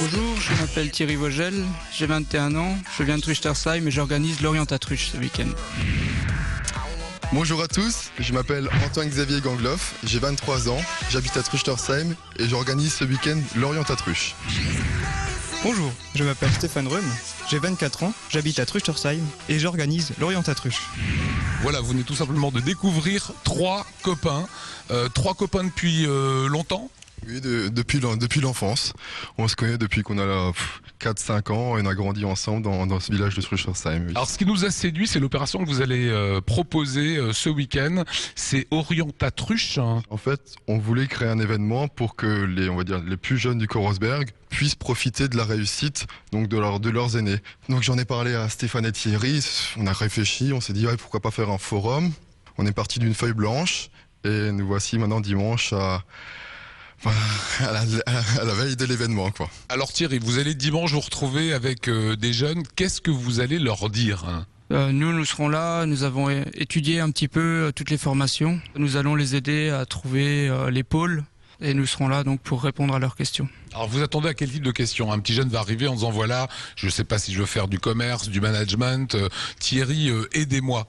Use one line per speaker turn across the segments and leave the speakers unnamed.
Bonjour, je m'appelle Thierry Vogel, j'ai 21 ans, je viens de Truchtersheim et j'organise l'Orientatruche ce week-end.
Bonjour à tous, je m'appelle Antoine-Xavier Gangloff, j'ai 23 ans, j'habite à Truchtersheim et j'organise ce week-end l'Orientatruche.
Bonjour, je m'appelle Stéphane Reum, j'ai 24 ans, j'habite à Truchtersheim et j'organise l'Orientatruche.
Voilà, vous venez tout simplement de découvrir trois copains depuis longtemps.
Oui, depuis l'enfance. On se connaît depuis qu'on a 4-5 ans et on a grandi ensemble dans ce village de Truchtersheim. Oui.
Alors ce qui nous a séduit, c'est l'opération que vous allez proposer ce week-end, c'est Orientatruche.
En fait, on voulait créer un événement pour que les plus jeunes du Korosberg puissent profiter de la réussite donc de leurs aînés. Donc j'en ai parlé à Stéphane et Thierry, on a réfléchi, on s'est dit pourquoi pas faire un forum. On est parti d'une feuille blanche et nous voici maintenant dimanche à la veille de l'événement, quoi.
Alors Thierry, vous allez dimanche vous retrouver avec des jeunes, qu'est-ce que vous allez leur dire
Nous serons là, nous avons étudié un petit peu toutes les formations. Nous allons les aider à trouver les pôles et nous serons là donc pour répondre à leurs questions.
Alors vous attendez à quel type de questions? Un petit jeune va arriver en disant voilà, je ne sais pas si je veux faire du commerce, du management, Thierry, aidez-moi.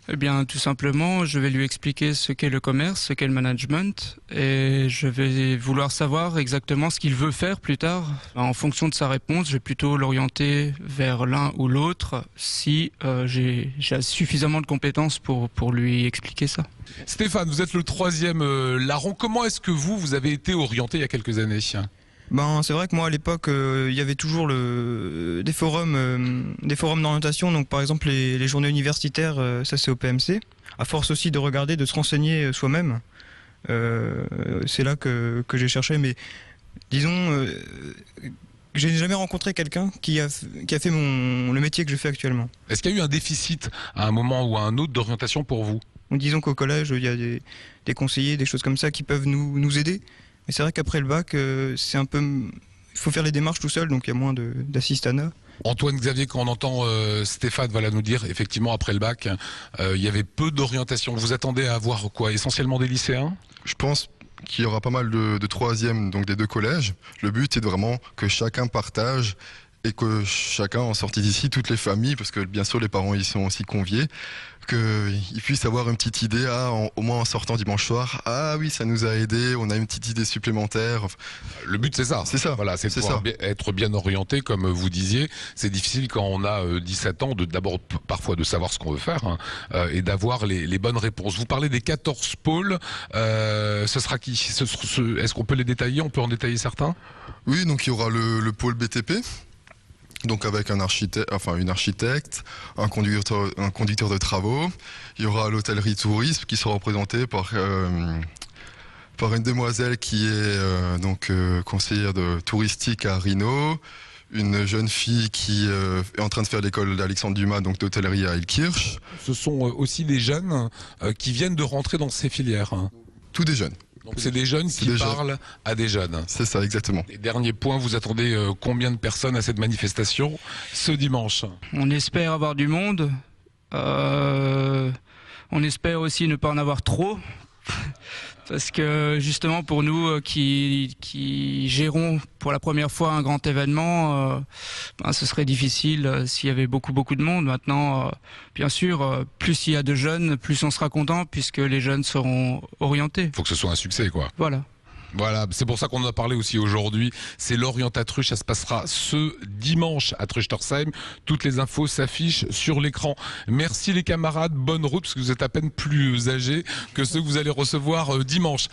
Eh bien, tout simplement, je vais lui expliquer ce qu'est le commerce, ce qu'est le management, et je vais vouloir savoir exactement ce qu'il veut faire plus tard. En fonction de sa réponse, je vais plutôt l'orienter vers l'un ou l'autre si j'ai suffisamment de compétences pour lui expliquer ça.
Stéphane, vous êtes le troisième larron. Comment est-ce que vous avez été orienté il y a quelques années?
C'est vrai que moi à l'époque il y avait toujours des forums d'orientation, donc par exemple les journées universitaires, ça c'est au PMC. À force aussi de regarder, de se renseigner soi-même, c'est là que j'ai cherché, mais disons je n'ai jamais rencontré quelqu'un qui a fait le métier que je fais actuellement.
Est-ce qu'il y a eu un déficit à un moment ou à un autre d'orientation pour vous?
Donc, disons qu'au collège il y a des conseillers, des choses comme ça qui peuvent nous aider. Mais c'est vrai qu'après le bac, c'est un peu, il faut faire les démarches tout seul, donc il y a moins d'assistanat.
Antoine Xavier, quand on entend Stéphane nous dire, effectivement, après le bac, il y avait peu d'orientation. Vous attendez à avoir quoi? Essentiellement des lycéens?
Je pense qu'il y aura pas mal de troisièmes, donc des deux collèges. Le but est vraiment que chacun partage et que chacun, en sortie d'ici, toutes les familles, parce que bien sûr les parents y sont aussi conviés, qu'ils puissent avoir une petite idée, au moins en sortant dimanche soir, oui, ça nous a aidé, on a une petite idée supplémentaire.
Le but c'est ça.
C'est ça.
Voilà, c'est être bien orienté, comme vous disiez. C'est difficile quand on a 17 ans, d'abord parfois de savoir ce qu'on veut faire et d'avoir les bonnes réponses. Vous parlez des 14 pôles, ce sera qui? Est-ce qu'on peut les détailler? On peut en détailler certains?
Oui, donc il y aura le pôle BTP. Donc avec une architecte, un conducteur de travaux. Il y aura l'hôtellerie tourisme qui sera représenté par une demoiselle qui est conseillère touristique à Rhino, une jeune fille qui est en train de faire l'école d'Alexandre Dumas, donc d'hôtellerie à Ilkirch.
Ce sont aussi des jeunes qui viennent de rentrer dans ces filières.
Tous des jeunes.
Donc c'est des jeunes qui parlent à des jeunes.
C'est ça, exactement.
Et dernier point, vous attendez combien de personnes à cette manifestation ce dimanche?
On espère avoir du monde. On espère aussi ne pas en avoir trop. Parce que justement pour nous qui gérons pour la première fois un grand événement, ce serait difficile s'il y avait beaucoup de monde. Maintenant, bien sûr, plus il y a de jeunes, plus on sera content puisque les jeunes seront orientés.
Il faut que ce soit un succès, quoi.
Voilà,
c'est pour ça qu'on en a parlé aussi aujourd'hui. C'est l'Orientatruche, ça se passera ce dimanche à Truchtersheim. Toutes les infos s'affichent sur l'écran. Merci les camarades, bonne route, parce que vous êtes à peine plus âgés que ceux que vous allez recevoir dimanche.